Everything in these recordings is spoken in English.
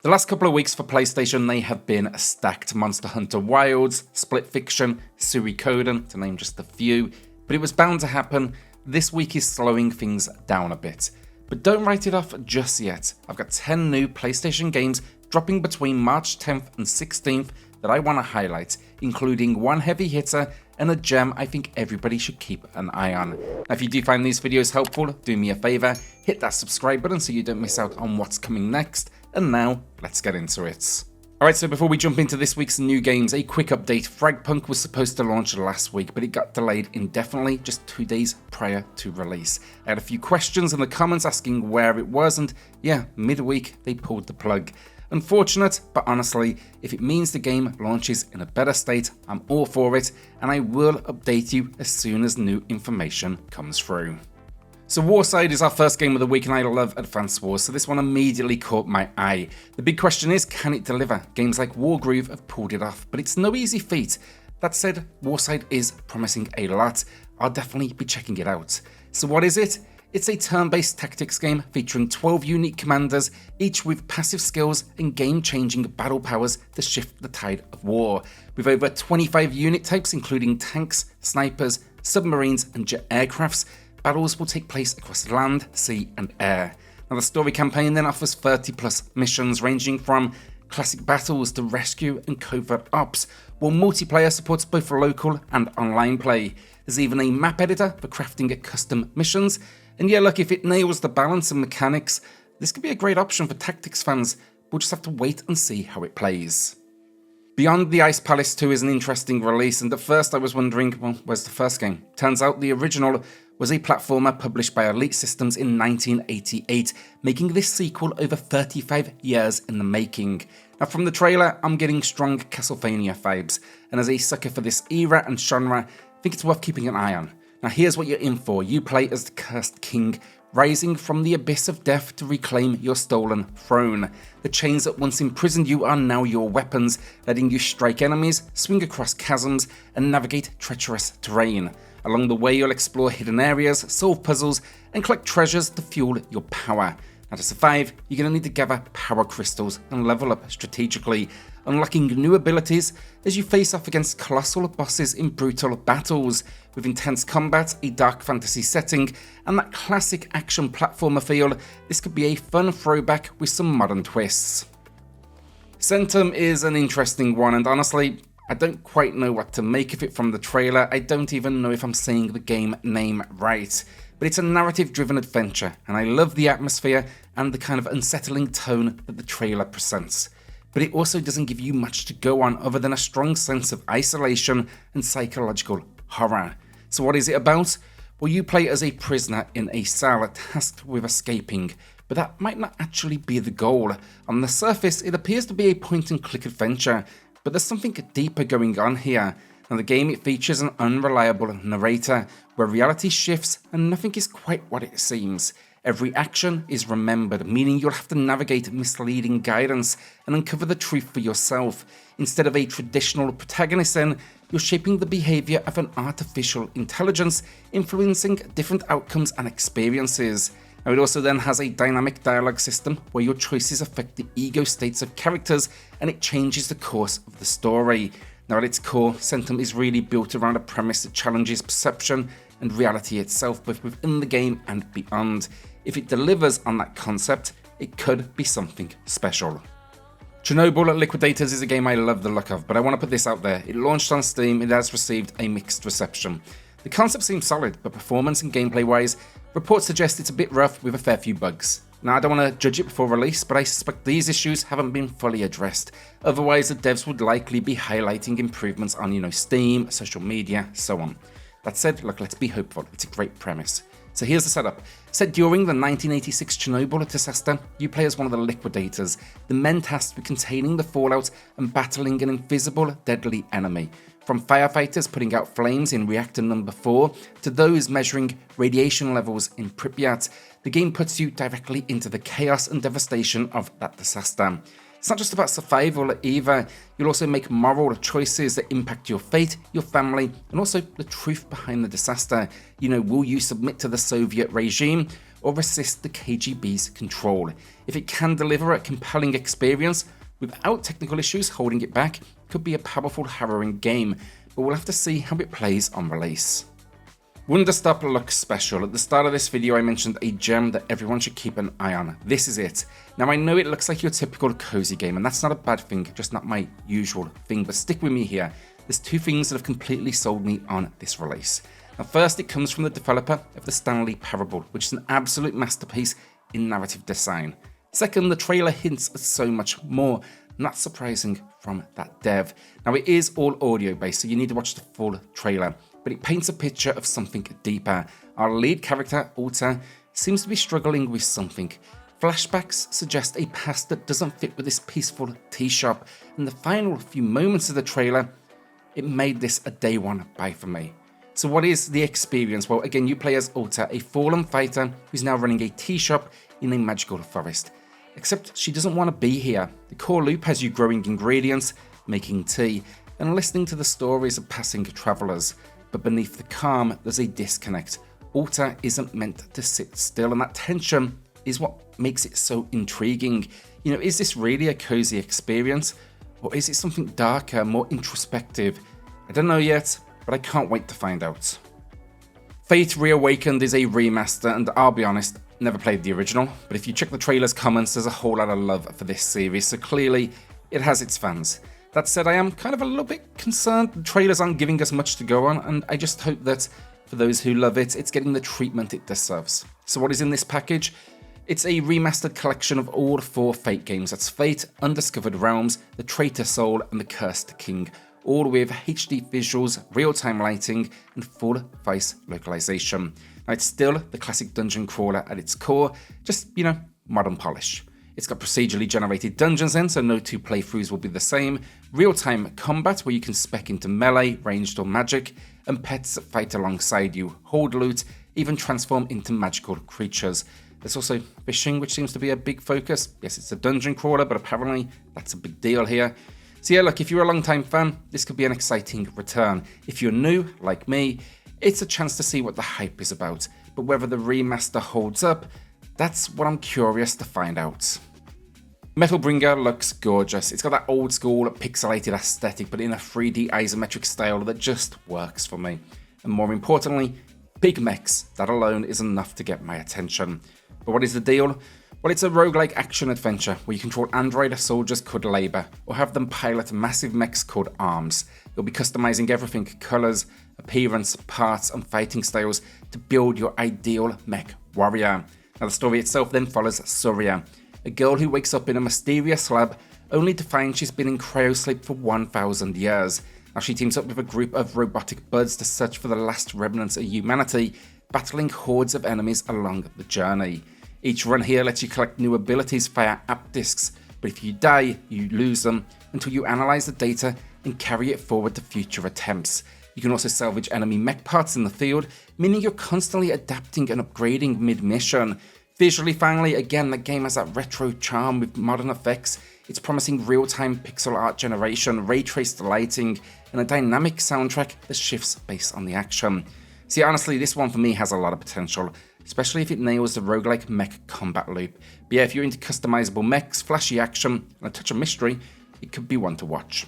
The last couple of weeks for PlayStation, they have been stacked. Monster Hunter Wilds, Split Fiction, Suikoden, to name just a few. But it was bound to happen. This week is slowing things down a bit. But don't write it off just yet. I've got 10 new PlayStation games dropping between March 10th and 16th that I want to highlight, including one heavy hitter and a gem I think everybody should keep an eye on. Now, if you do find these videos helpful, do me a favor, hit that subscribe button so you don't miss out on what's coming next. And now, let's get into it. Alright, so before we jump into this week's new games, a quick update. Fragpunk was supposed to launch last week, but it got delayed indefinitely just 2 days prior to release. I had a few questions in the comments asking where it was, and yeah, midweek they pulled the plug. Unfortunate, but honestly, if it means the game launches in a better state, I'm all for it, and I will update you as soon as new information comes through. So Warside is our first game of the week, and I love Advance Wars, so this one immediately caught my eye. The big question is, can it deliver? Games like Wargroove have pulled it off, but it's no easy feat. That said, Warside is promising a lot. I'll definitely be checking it out. So what is it? It's a turn-based tactics game featuring 12 unique commanders, each with passive skills and game-changing battle powers to shift the tide of war. With over 25 unit types including tanks, snipers, submarines and jet aircrafts, battles will take place across land, sea and air. Now the story campaign then offers 30 plus missions ranging from classic battles to rescue and covert ops, while multiplayer supports both local and online play. There's even a map editor for crafting custom missions, and yeah, look, if it nails the balance and mechanics, this could be a great option for tactics fans. We'll just have to wait and see how it plays. Beyond the Ice Palace 2 is an interesting release, and at first I was wondering, well, where's the first game? Turns out the original was a platformer published by Elite Systems in 1988, making this sequel over 35 years in the making. Now from the trailer, I'm getting strong Castlevania vibes, and as a sucker for this era and genre, I think it's worth keeping an eye on. Now here's what you're in for. You play as the cursed king, rising from the abyss of death to reclaim your stolen throne. The chains that once imprisoned you are now your weapons, letting you strike enemies, swing across chasms, and navigate treacherous terrain. Along the way, you'll explore hidden areas, solve puzzles, and collect treasures to fuel your power. Now to survive, you're going to need to gather power crystals and level up strategically, unlocking new abilities as you face off against colossal bosses in brutal battles. With intense combat, a dark fantasy setting, and that classic action platformer feel, this could be a fun throwback with some modern twists. Centum is an interesting one, and honestly, I don't quite know what to make of it from the trailer. I don't even know if I'm saying the game name right. But it's a narrative-driven adventure, and I love the atmosphere and the kind of unsettling tone that the trailer presents. But it also doesn't give you much to go on other than a strong sense of isolation and psychological horror. So what is it about? Well, you play as a prisoner in a cell tasked with escaping, but that might not actually be the goal. On the surface, it appears to be a point-and-click adventure, but there's something deeper going on here. Now the game, it features an unreliable narrator, where reality shifts and nothing is quite what it seems. Every action is remembered, meaning you'll have to navigate misleading guidance and uncover the truth for yourself. Instead of a traditional protagonist then, you're shaping the behaviour of an artificial intelligence, influencing different outcomes and experiences. Now it also then has a dynamic dialogue system where your choices affect the ego states of characters and it changes the course of the story. Now at its core, Centum is really built around a premise that challenges perception and reality itself, both within the game and beyond. If it delivers on that concept, it could be something special. Chornobyl Liquidators is a game I love the look of, but I want to put this out there. It launched on Steam, it has received a mixed reception. The concept seems solid, but performance and gameplay wise, reports suggest it's a bit rough with a fair few bugs. Now I don't want to judge it before release, but I suspect these issues haven't been fully addressed. Otherwise the devs would likely be highlighting improvements on Steam, social media, so on. That said, look, let's be hopeful, it's a great premise. So here's the setup. Set during the 1986 Chornobyl disaster, you play as one of the Liquidators, the men tasked with containing the fallout and battling an invisible, deadly enemy. From firefighters putting out flames in reactor number 4 to those measuring radiation levels in Pripyat, the game puts you directly into the chaos and devastation of that disaster. It's not just about survival either, you'll also make moral choices that impact your fate, your family, and also the truth behind the disaster. Will you submit to the Soviet regime, or resist the KGB's control. If it can deliver a compelling experience without technical issues holding it back, it could be a powerful, harrowing game, but we'll have to see how it plays on release. Wanderstop looks special. At the start of this video I mentioned a gem that everyone should keep an eye on. This is it. Now I know it looks like your typical cozy game, and that's not a bad thing, just not my usual thing, but stick with me here. There's two things that have completely sold me on this release. Now first, it comes from the developer of the Stanley Parable, which is an absolute masterpiece in narrative design. Second, the trailer hints at so much more, not surprising from that dev. Now it is all audio based, so you need to watch the full trailer, but it paints a picture of something deeper. Our lead character, Alta, seems to be struggling with something. Flashbacks suggest a past that doesn't fit with this peaceful tea shop, and the final few moments of the trailer, it made this a day one buy for me. So what is the experience? Well, again, you play as Alta, a fallen fighter who's now running a tea shop in a magical forest. Except she doesn't want to be here. The core loop has you growing ingredients, making tea, and listening to the stories of passing travellers. But beneath the calm, there's a disconnect. Alta isn't meant to sit still, and that tension is what makes it so intriguing. You know, is this really a cozy experience? Or is it something darker, more introspective? I don't know yet, but I can't wait to find out. Fate Reawakened is a remaster, and I'll be honest, never played the original, but if you check the trailer's comments, there's a whole lot of love for this series, so clearly it has its fans. That said, I am kind of a little bit concerned the trailers aren't giving us much to go on, and I just hope that for those who love it, it's getting the treatment it deserves. So what is in this package? It's a remastered collection of all 4 Fate games. That's Fate, Undiscovered Realms, The Traitor Soul, and The Cursed King, all with HD visuals, real-time lighting, and full voice localization. Now it's still the classic dungeon crawler at its core, just, you know, modern polish. It's got procedurally generated dungeons in, so no 2 playthroughs will be the same, real-time combat where you can spec into melee, ranged or magic, and pets that fight alongside you, hoard loot, even transform into magical creatures. There's also fishing, which seems to be a big focus. Yes, it's a dungeon crawler, but apparently that's a big deal here. So yeah, look, if you're a long-time fan, this could be an exciting return. If you're new, like me, it's a chance to see what the hype is about. But whether the remaster holds up, that's what I'm curious to find out. Metalbringer looks gorgeous. It's got that old school pixelated aesthetic, but in a 3D isometric style that just works for me. And more importantly, big mechs. That alone is enough to get my attention. But what is the deal? Well, it's a roguelike action adventure where you control android soldiers called Labor, or have them pilot massive mechs called Arms. You'll be customizing everything, colours, appearance, parts, and fighting styles to build your ideal mech warrior. Now the story itself then follows Surya, a girl who wakes up in a mysterious lab only to find she's been in cryosleep for 1,000 years. Now she teams up with a group of robotic buds to search for the last remnants of humanity, battling hordes of enemies along the journey. Each run here lets you collect new abilities via app discs, but if you die, you lose them until you analyse the data and carry it forward to future attempts. You can also salvage enemy mech parts in the field, meaning you're constantly adapting and upgrading mid-mission. Visually, finally, again, the game has that retro charm with modern effects. It's promising real-time pixel art generation, ray-traced lighting, and a dynamic soundtrack that shifts based on the action. See, honestly, this one for me has a lot of potential, especially if it nails the roguelike mech combat loop. But yeah, if you're into customizable mechs, flashy action, and a touch of mystery, it could be one to watch.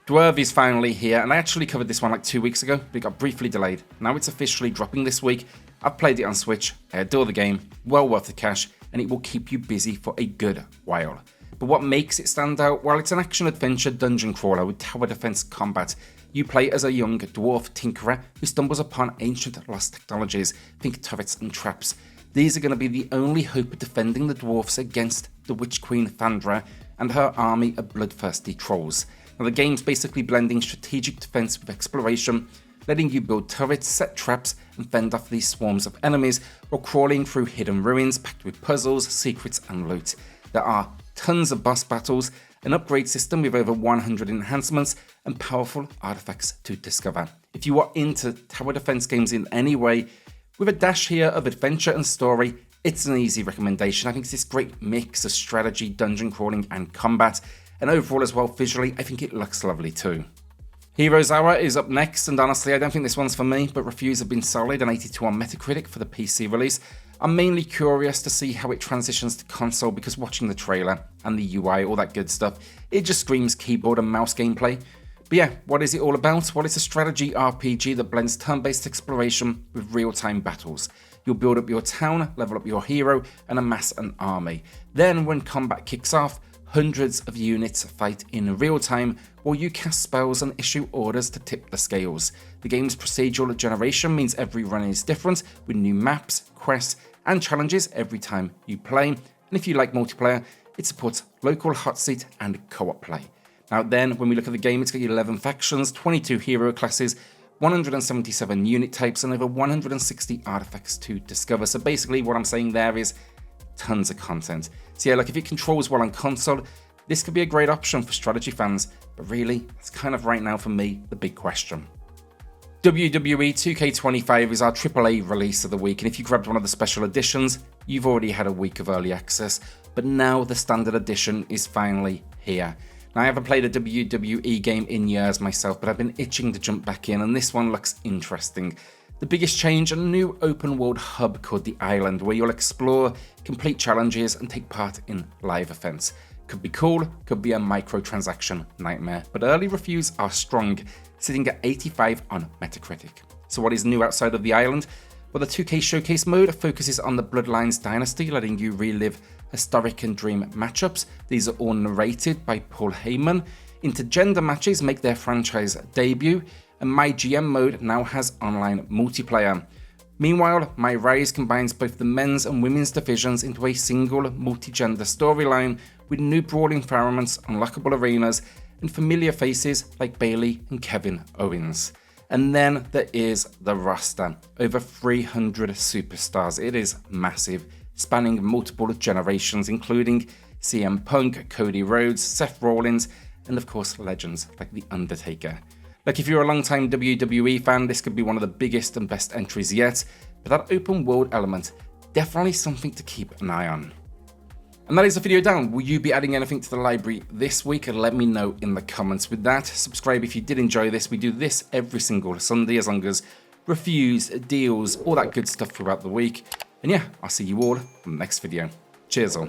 Dwerve is finally here, and I actually covered this one like 2 weeks ago, but it got briefly delayed. Now it's officially dropping this week. I've played it on Switch, I adore the game, well worth the cash, and it will keep you busy for a good while. But what makes it stand out? Well, it's an action-adventure dungeon crawler with tower defense combat. You play as a young dwarf tinkerer who stumbles upon ancient lost technologies, think turrets and traps. These are going to be the only hope of defending the dwarfs against the Witch Queen Thandra and her army of bloodthirsty trolls. Now the game's basically blending strategic defense with exploration, letting you build turrets, set traps, and fend off these swarms of enemies while crawling through hidden ruins packed with puzzles, secrets, and loot. There are tons of boss battles, an upgrade system with over 100 enhancements, and powerful artifacts to discover. If you are into tower defense games in any way, with a dash here of adventure and story, it's an easy recommendation. I think it's this great mix of strategy, dungeon crawling, and combat, and overall as well, visually, I think it looks lovely too. Heroes Hour is up next, and honestly, I don't think this one's for me, but reviews have been solid, and 82 on Metacritic for the PC release. I'm mainly curious to see how it transitions to console because watching the trailer and the UI, all that good stuff, it just screams keyboard and mouse gameplay. But yeah, what is it all about? Well, it's a strategy RPG that blends turn-based exploration with real-time battles. You'll build up your town, level up your hero, and amass an army. Then, when combat kicks off, hundreds of units fight in real time while you cast spells and issue orders to tip the scales. The game's procedural generation means every run is different, with new maps, quests, and challenges every time you play. And if you like multiplayer, it supports local hot seat and co-op play. Now then, when we look at the game, it's got 11 factions, 22 hero classes, 177 unit types, and over 160 artifacts to discover. So basically what I'm saying there is tons of content. So yeah, like if it controls well on console, this could be a great option for strategy fans, but really, it's kind of right now for me, the big question. WWE 2K25 is our AAA release of the week, and if you grabbed one of the special editions, you've already had a week of early access, but now the standard edition is finally here. Now, I haven't played a WWE game in years myself, but I've been itching to jump back in, and this one looks interesting. The biggest change, a new open world hub called the Island, where you'll explore, complete challenges, and take part in live events. Could be cool, could be a microtransaction nightmare, but early reviews are strong, sitting at 85 on Metacritic. So what is new outside of the Island? Well, the 2K Showcase mode focuses on the Bloodlines dynasty, letting you relive historic and dream matchups. These are all narrated by Paul Heyman. Intergender matches make their franchise debut, and My GM mode now has online multiplayer. Meanwhile, My Rise combines both the men's and women's divisions into a single multi-gender storyline with new brawling environments, unlockable arenas, and familiar faces like Bayley and Kevin Owens. And then there is the roster, over 300 superstars. It is massive, spanning multiple generations, including CM Punk, Cody Rhodes, Seth Rollins, and of course legends like The Undertaker. Like if you're a long-time WWE fan, this could be one of the biggest and best entries yet, but that open world element, definitely something to keep an eye on. And that is the video down. Will you be adding anything to the library this week? And let me know in the comments. With that, subscribe if you did enjoy this. We do this every single Sunday, as long as reviews, deals, all that good stuff throughout the week. And yeah, I'll see you all in the next video. Cheers all.